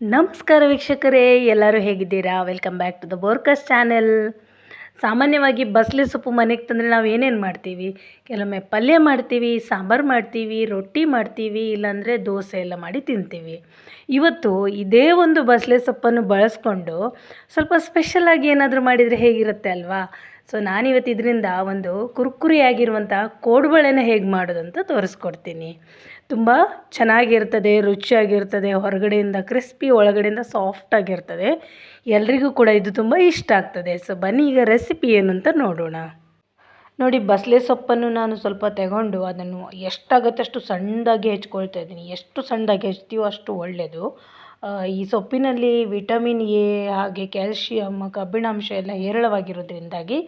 ನಮಸ್ಕಾರ ವೀಕ್ಷಕರೇ, ಎಲ್ಲರೂ ಹೇಗಿದ್ದೀರಾ? Welcome back to the Borkas channel. ಸಾಮಾನ್ಯವಾಗಿ ಬಸಳೆ ಸೊಪ್ಪು ಮನೆಗೆ ತಂದರೆ ನಾವು ಏನೇನು ಮಾಡ್ತೀವಿ? ಕೆಲವೊಮ್ಮೆ ಪಲ್ಯ ಮಾಡ್ತೀವಿ, ಸಾಂಬಾರು ಮಾಡ್ತೀವಿ, ರೊಟ್ಟಿ ಮಾಡ್ತೀವಿ, ಇಲ್ಲಾಂದರೆ ದೋಸೆ ಎಲ್ಲ ಮಾಡಿ ತಿಂತೀವಿ. ಇವತ್ತು ಇದೇ ಒಂದು ಬಸಳೆ ಸೊಪ್ಪನ್ನು ಬಳಸ್ಕೊಂಡು ಸ್ವಲ್ಪ ಸ್ಪೆಷಲಾಗಿ ಏನಾದರೂ ಮಾಡಿದರೆ ಹೇಗಿರುತ್ತೆ ಅಲ್ವಾ? ಸೊ ನಾನಿವತ್ತು ಇದರಿಂದ ಒಂದು ಕುರ್ಕುರಿಯಾಗಿರುವಂಥ ಕೋಡುಬಳೆನ ಹೇಗೆ ಮಾಡೋದು ಅಂತ ತೋರಿಸ್ಕೊಡ್ತೀನಿ. ತುಂಬ ಚೆನ್ನಾಗಿರ್ತದೆ, ರುಚಿಯಾಗಿರ್ತದೆ, ಹೊರಗಡೆಯಿಂದ ಕ್ರಿಸ್ಪಿ, ಒಳಗಡೆಯಿಂದ ಸಾಫ್ಟಾಗಿರ್ತದೆ. ಎಲ್ರಿಗೂ ಕೂಡ ಇದು ತುಂಬ ಇಷ್ಟ ಆಗ್ತದೆ. ಸೊ ಬನ್ನಿ ಈಗ ರೆಸಿಪಿ ಏನು ಅಂತ ನೋಡೋಣ. ನೋಡಿ, ಬಸಳೆ ಸೊಪ್ಪನ್ನು ನಾನು ಸ್ವಲ್ಪ ತಗೊಂಡು ಅದನ್ನು ಎಷ್ಟಾಗುತ್ತೆ ಅಷ್ಟು ಸಣ್ಣದಾಗಿ ಹೆಚ್ಕೊಳ್ತಾ ಇದ್ದೀನಿ. ಎಷ್ಟು ಸಣ್ಣದಾಗಿ ಹೆಚ್ತೀವೋ ಅಷ್ಟು ಒಳ್ಳೆಯದು. ಈ ಸೊಪ್ಪಿನಲ್ಲಿ ವಿಟಮಿನ್ ಎ ಹಾಗೆ ಕ್ಯಾಲ್ಶಿಯಮ್, ಕಬ್ಬಿಣಾಂಶ ಎಲ್ಲ ಹೇರಳವಾಗಿರೋದ್ರಿಂದಾಗಿ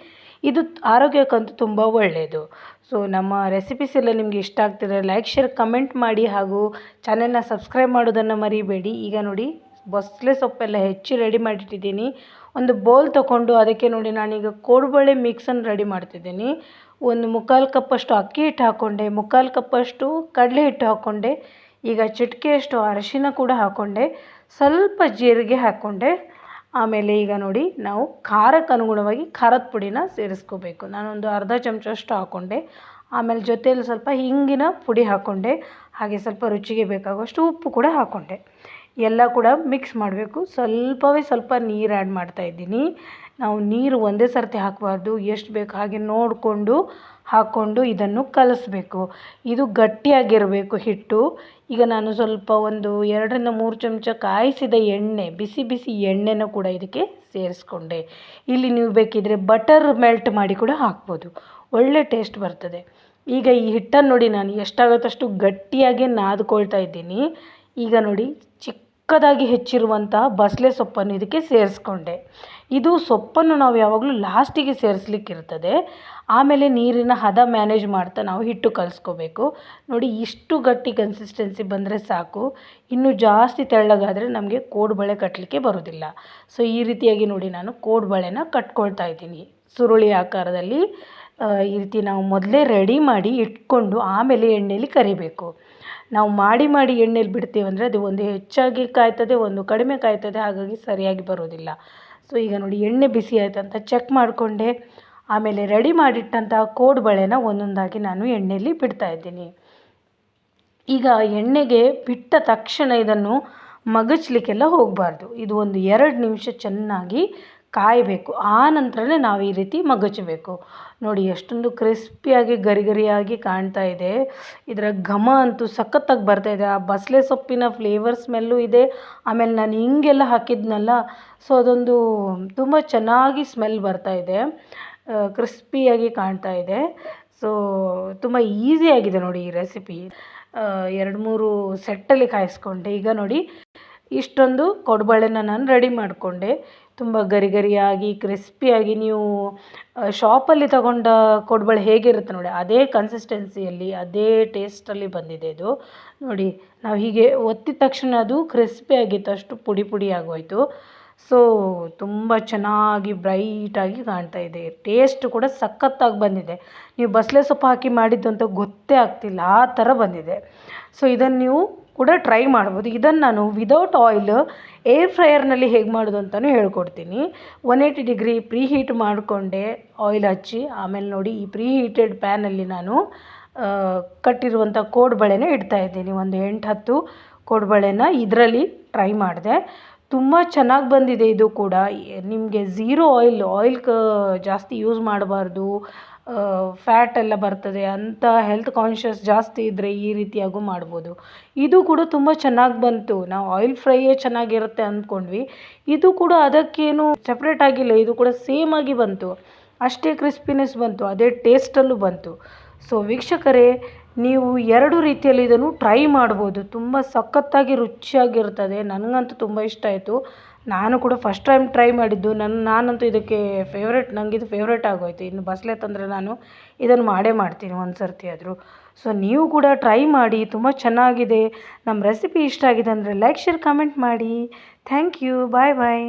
ಇದು ಆರೋಗ್ಯಕ್ಕಂತೂ ತುಂಬ ಒಳ್ಳೆಯದು. ಸೊ ನಮ್ಮ ರೆಸಿಪೀಸ್ ಎಲ್ಲ ನಿಮಗೆ ಇಷ್ಟ ಆಗ್ತಿದ್ರೆ ಲೈಕ್, ಶೇರ್, ಕಮೆಂಟ್ ಮಾಡಿ ಹಾಗೂ ಚಾನೆಲ್ನ ಸಬ್ಸ್ಕ್ರೈಬ್ ಮಾಡೋದನ್ನು ಮರಿಬೇಡಿ. ಈಗ ನೋಡಿ, ಬಸಳೆ ಸೊಪ್ಪೆಲ್ಲ ಹೆಚ್ಚಿ ರೆಡಿ ಮಾಡಿಟ್ಟಿದ್ದೀನಿ. ಒಂದು ಬೌಲ್ ತೊಗೊಂಡು ಅದಕ್ಕೆ ನೋಡಿ ನಾನೀಗ ಕೋಡುಬಳೆ ಮಿಕ್ಸನ್ನು ರೆಡಿ ಮಾಡ್ತಿದ್ದೀನಿ. ಒಂದು 3/4 ಕಪ್ಪಷ್ಟು ಅಕ್ಕಿ ಹಿಟ್ಟು ಹಾಕ್ಕೊಂಡೆ, 3/4 ಕಪ್ಪಷ್ಟು ಕಡಲೆ ಹಿಟ್ಟು ಹಾಕ್ಕೊಂಡೆ, ಈಗ ಚಿಟಿಕೆಯಷ್ಟು ಅರಿಶಿನ ಕೂಡ ಹಾಕ್ಕೊಂಡೆ, ಸ್ವಲ್ಪ ಜೀರಿಗೆ ಹಾಕ್ಕೊಂಡೆ. ಆಮೇಲೆ ಈಗ ನೋಡಿ, ನಾವು ಖಾರಕ್ಕೆ ಅನುಗುಣವಾಗಿ ಖಾರದ ಪುಡಿನ ಸೇರಿಸ್ಕೋಬೇಕು. ನಾನೊಂದು ಅರ್ಧ ಚಮಚಷ್ಟು ಹಾಕ್ಕೊಂಡೆ. ಆಮೇಲೆ ಜೊತೆಯಲ್ಲಿ ಸ್ವಲ್ಪ ಹಿಂಗಿನ ಪುಡಿ ಹಾಕ್ಕೊಂಡೆ, ಹಾಗೆ ಸ್ವಲ್ಪ ರುಚಿಗೆ ಬೇಕಾಗುವಷ್ಟು ಉಪ್ಪು ಕೂಡ ಹಾಕ್ಕೊಂಡೆ. ಎಲ್ಲ ಕೂಡ ಮಿಕ್ಸ್ ಮಾಡಬೇಕು. ಸ್ವಲ್ಪ ನೀರು ಆ್ಯಡ್ ಮಾಡ್ತಾಯಿದ್ದೀನಿ. ನಾವು ನೀರು ಒಂದೇ ಸರ್ತಿ ಹಾಕಬಾರ್ದು, ಎಷ್ಟು ಬೇಕು ಹಾಗೆ ನೋಡಿಕೊಂಡು ಹಾಕ್ಕೊಂಡು ಇದನ್ನು ಕಲಿಸ್ಬೇಕು. ಇದು ಗಟ್ಟಿಯಾಗಿರಬೇಕು ಹಿಟ್ಟು. ಈಗ ನಾನು ಸ್ವಲ್ಪ ಒಂದು 2-3 ಚಮಚ ಕಾಯಿಸಿದ ಎಣ್ಣೆ, ಬಿಸಿ ಬಿಸಿ ಎಣ್ಣೆನೂ ಕೂಡ ಇದಕ್ಕೆ ಸೇರಿಸ್ಕೊಂಡೆ. ಇಲ್ಲಿ ನೀವು ಬೇಕಿದ್ದರೆ ಬಟರ್ ಮೆಲ್ಟ್ ಮಾಡಿ ಕೂಡ ಹಾಕ್ಬೋದು, ಒಳ್ಳೆ ಟೇಸ್ಟ್ ಬರ್ತದೆ. ಈಗ ಈ ಹಿಟ್ಟನ್ನು ನೋಡಿ ನಾನು ಎಷ್ಟಾಗುತ್ತಷ್ಟು ಗಟ್ಟಿಯಾಗಿ ನಾದ್ಕೊಳ್ತಾ ಇದ್ದೀನಿ. ಈಗ ನೋಡಿ, ಚಿಕ್ಕದಾಗಿ ಹೆಚ್ಚಿರುವಂಥ ಬಸಳೆ ಸೊಪ್ಪನ್ನು ಇದಕ್ಕೆ ಸೇರಿಸ್ಕೊಂಡೆ. ಇದು ಸೊಪ್ಪನ್ನು ನಾವು ಯಾವಾಗಲೂ ಲಾಸ್ಟಿಗೆ ಸೇರಿಸ್ಲಿಕ್ಕಿರ್ತದೆ. ಆಮೇಲೆ ನೀರಿನ ಹದ ಮ್ಯಾನೇಜ್ ಮಾಡ್ತಾ ನಾವು ಹಿಟ್ಟು ಕಲಿಸ್ಕೋಬೇಕು. ನೋಡಿ, ಇಷ್ಟು ಗಟ್ಟಿ ಕನ್ಸಿಸ್ಟೆನ್ಸಿ ಬಂದರೆ ಸಾಕು. ಇನ್ನೂ ಜಾಸ್ತಿ ತೆಳ್ಳಗಾದರೆ ನಮಗೆ ಕೋಡುಬಳೆ ಕಟ್ಟಲಿಕ್ಕೆ ಬರೋದಿಲ್ಲ. ಸೊ ಈ ರೀತಿಯಾಗಿ ನೋಡಿ ನಾನು ಕೋಡುಬಳೆನ ಕಟ್ಕೊಳ್ತಾ ಇದ್ದೀನಿ ಸುರುಳಿ ಆಕಾರದಲ್ಲಿ. ಈ ರೀತಿ ನಾವು ಮೊದಲೇ ರೆಡಿ ಮಾಡಿ ಇಟ್ಕೊಂಡು ಆಮೇಲೆ ಎಣ್ಣೆಯಲ್ಲಿ ಕರಿಬೇಕು. ನಾವು ಮಾಡಿ ಎಣ್ಣೆಯಲ್ಲಿ ಬಿಡ್ತೀವಂದರೆ ಅದು ಒಂದು ಹೆಚ್ಚಾಗಿ ಕಾಯ್ತದೆ, ಒಂದು ಕಡಿಮೆ ಕಾಯ್ತದೆ, ಹಾಗಾಗಿ ಸರಿಯಾಗಿ ಬರೋದಿಲ್ಲ. ಸೊ ಈಗ ನೋಡಿ, ಎಣ್ಣೆ ಬಿಸಿ ಆಯ್ತು ಅಂತ ಚೆಕ್ ಮಾಡಿಕೊಂಡೆ. ಆಮೇಲೆ ರೆಡಿ ಮಾಡಿಟ್ಟಂಥ ಕೋಡುಬಳೆನ ಒಂದೊಂದಾಗಿ ನಾನು ಎಣ್ಣೆಯಲ್ಲಿ ಬಿಡ್ತಾಯಿದ್ದೀನಿ. ಈಗ ಎಣ್ಣೆಗೆ ಬಿಟ್ಟ ತಕ್ಷಣ ಇದನ್ನು ಮಗಚಲಿಕ್ಕೆಲ್ಲ ಹೋಗಬಾರ್ದು. ಇದು ಒಂದು 2 ನಿಮಿಷ ಚೆನ್ನಾಗಿ ಕಾಯಬೇಕು. ಆ ನಂತರನೇ ನಾವು ಈ ರೀತಿ ಮಗಚಬೇಕು. ನೋಡಿ, ಎಷ್ಟೊಂದು ಕ್ರಿಸ್ಪಿಯಾಗಿ ಗರಿಗರಿಯಾಗಿ ಕಾಣ್ತಾ ಇದೆ. ಇದರ ಘಮ ಅಂತೂ ಸಖತ್ತಾಗಿ ಬರ್ತಾಯಿದೆ. ಆ ಬಸಳೆ ಸೊಪ್ಪಿನ ಫ್ಲೇವರ್ ಸ್ಮೆಲ್ಲು ಇದೆ. ಆಮೇಲೆ ನಾನು ಹಿಂಗೆಲ್ಲ ಹಾಕಿದ್ನಲ್ಲ, ಸೊ ಅದೊಂದು ತುಂಬ ಚೆನ್ನಾಗಿ ಸ್ಮೆಲ್ ಬರ್ತಾಯಿದೆ, ಕ್ರಿಸ್ಪಿಯಾಗಿ ಕಾಣ್ತಾ ಇದೆ. ಸೊ ತುಂಬ ಈಸಿಯಾಗಿದೆ ನೋಡಿ ಈ ರೆಸಿಪಿ. 2-3 ಸೆಟ್ಟಲ್ಲಿ ಕಾಯಿಸ್ಕೊಂಡೆ. ಈಗ ನೋಡಿ, ಇಷ್ಟೊಂದು ಕೋಡುಬಳೆನ ನಾನು ರೆಡಿ ಮಾಡಿಕೊಂಡೆ. ತುಂಬ ಗರಿಗರಿಯಾಗಿ ಕ್ರಿಸ್ಪಿಯಾಗಿ, ನೀವು ಶಾಪಲ್ಲಿ ತಗೊಂಡ ಕೋಡುಬಳೆ ಹೇಗಿರುತ್ತೆ ನೋಡಿ, ಅದೇ ಕನ್ಸಿಸ್ಟೆನ್ಸಿಯಲ್ಲಿ ಅದೇ ಟೇಸ್ಟಲ್ಲಿ ಬಂದಿದೆ ಇದು. ನೋಡಿ, ನಾವು ಹೀಗೆ ಒತ್ತಿದ ತಕ್ಷಣ ಅದು ಕ್ರಿಸ್ಪಿಯಾಗಿತ್ತು, ಅಷ್ಟು ಪುಡಿ ಪುಡಿ ಆಗೋಯಿತು. ಸೊ ತುಂಬ ಚೆನ್ನಾಗಿ ಬ್ರೈಟಾಗಿ ಕಾಣ್ತಾ ಇದೆ. ಟೇಸ್ಟ್ ಕೂಡ ಸಖತ್ತಾಗಿ ಬಂದಿದೆ. ನೀವು ಬಸಳೆ ಸೊಪ್ಪು ಹಾಕಿ ಮಾಡಿದ್ದು ಅಂತ ಗೊತ್ತೇ ಆಗ್ತಿಲ್ಲ, ಆ ಥರ ಬಂದಿದೆ. ಸೊ ಇದನ್ನು ನೀವು ಕೂಡ ಟ್ರೈ ಮಾಡ್ಬೋದು. ಇದನ್ನು ನಾನು ವಿದೌಟ್ ಆಯಿಲ್ ಏರ್ ಫ್ರೈಯರ್ನಲ್ಲಿ ಹೇಗೆ ಮಾಡೋದು ಅಂತಲೂ ಹೇಳ್ಕೊಡ್ತೀನಿ. 180 ಡಿಗ್ರಿ ಪ್ರೀ ಹೀಟ್ ಮಾಡಿಕೊಂಡೆ, ಆಯಿಲ್ ಹಚ್ಚಿ. ಆಮೇಲೆ ನೋಡಿ, ಈ ಪ್ರೀ ಹೀಟೆಡ್ ಪ್ಯಾನಲ್ಲಿ ನಾನು ಕಟ್ಟಿರುವಂಥ ಕೋಡುಬಳೆನ ಇಡ್ತಾಯಿದ್ದೀನಿ. ಒಂದು 8-10 ಕೋಡುಬಳೆನ ಇದರಲ್ಲಿ ಟ್ರೈ ಮಾಡಿದೆ. ತುಂಬ ಚೆನ್ನಾಗಿ ಬಂದಿದೆ ಇದು ಕೂಡ. ನಿಮಗೆ ಝೀರೋ ಆಯಿಲ್ ಜಾಸ್ತಿ ಯೂಸ್ ಮಾಡಬಾರ್ದು, ಫ್ಯಾಟ್ ಎಲ್ಲ ಬರ್ತದೆ ಅಂತ ಹೆಲ್ತ್ ಕಾನ್ಷಿಯಸ್ ಜಾಸ್ತಿ ಇದ್ದರೆ ಈ ರೀತಿಯಾಗೂ ಮಾಡ್ಬೋದು. ಇದು ಕೂಡ ತುಂಬ ಚೆನ್ನಾಗಿ ಬಂತು. ನಾವು ಆಯಿಲ್ ಫ್ರೈಯೇ ಚೆನ್ನಾಗಿರುತ್ತೆ ಅಂದ್ಕೊಂಡ್ವಿ, ಇದು ಕೂಡ ಅದಕ್ಕೇನು ಸಪ್ರೇಟ್ ಆಗಿಲ್ಲ, ಇದು ಕೂಡ ಸೇಮ್ ಆಗಿ ಬಂತು. ಅಷ್ಟೇ ಕ್ರಿಸ್ಪಿನೆಸ್ ಬಂತು, ಅದೇ ಟೇಸ್ಟಲ್ಲೂ ಬಂತು. ಸೊ ವೀಕ್ಷಕರೇ, ನೀವು 2 ರೀತಿಯಲ್ಲಿ ಇದನ್ನು ಟ್ರೈ ಮಾಡ್ಬೋದು. ತುಂಬ ಸಖತ್ತಾಗಿ ರುಚಿಯಾಗಿರ್ತದೆ. ನನಗಂತೂ ತುಂಬ ಇಷ್ಟ ಆಯಿತು. ನಾನು ಕೂಡ ಫಸ್ಟ್ ಟೈಮ್ ಟ್ರೈ ಮಾಡಿದ್ದು. ನಾನಂತೂ ಇದಕ್ಕೆ ನನಗಿದು ಫೇವ್ರೇಟ್ ಆಗೋಯ್ತು. ಇನ್ನು ಬಸಳೆ ತಂದರೆ ನಾನು ಇದನ್ನು ಮಾಡೇ ಮಾಡ್ತೀನಿ ಒಂದು ಸರ್ತಿ ಆದರೂ. ಸೊ ನೀವು ಕೂಡ ಟ್ರೈ ಮಾಡಿ, ತುಂಬ ಚೆನ್ನಾಗಿದೆ. ನಮ್ಮ ರೆಸಿಪಿ ಇಷ್ಟ ಆಗಿದೆ ಅಂದರೆ ಲೈಕ್, ಶೇರ್, ಕಮೆಂಟ್ ಮಾಡಿ. Thank you. Bye bye.